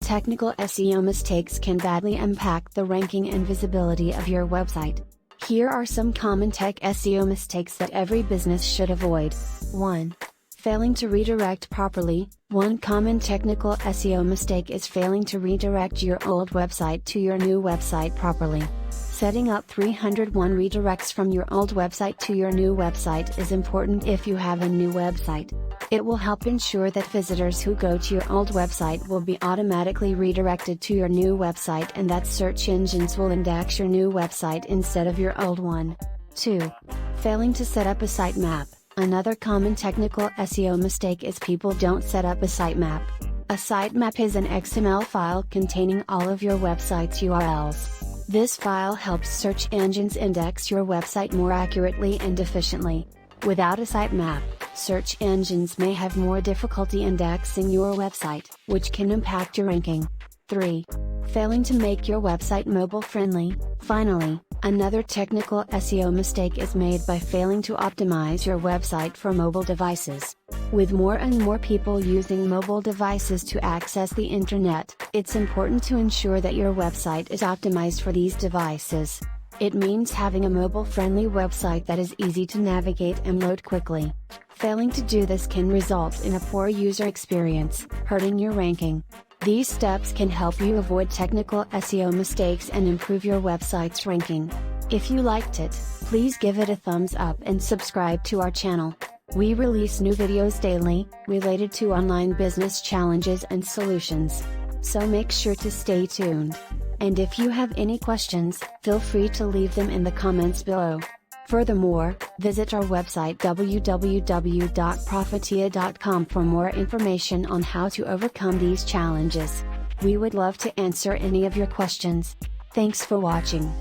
Technical SEO mistakes can badly impact the ranking and visibility of your website. Here are some common tech SEO mistakes that every business should avoid. 1. Failing to redirect properly. One common technical SEO mistake is failing to redirect your old website to your new website properly. Setting up 301 redirects from your old website to your new website is important if you have a new website. It will help ensure that visitors who go to your old website will be automatically redirected to your new website and that search engines will index your new website instead of your old one. 2. Failing to set up a sitemap. Another common technical SEO mistake is people don't set up a sitemap. A sitemap is an XML file containing all of your website's URLs. This file helps search engines index your website more accurately and efficiently. Without a sitemap, search engines may have more difficulty indexing your website, which can impact your ranking. 3. Failing to make your website mobile friendly. Finally, another technical SEO mistake is made by failing to optimize your website for mobile devices. With more and more people using mobile devices to access the internet, it's important to ensure that your website is optimized for these devices. It means having a mobile-friendly website that is easy to navigate and load quickly. Failing to do this can result in a poor user experience, hurting your ranking. These steps can help you avoid technical SEO mistakes and improve your website's ranking. If you liked it, please give it a thumbs up and subscribe to our channel. We release new videos daily, related to online business challenges and solutions. So make sure to stay tuned. And if you have any questions, feel free to leave them in the comments below. Furthermore, visit our website www.profitiya.com for more information on how to overcome these challenges. We would love to answer any of your questions. Thanks for watching.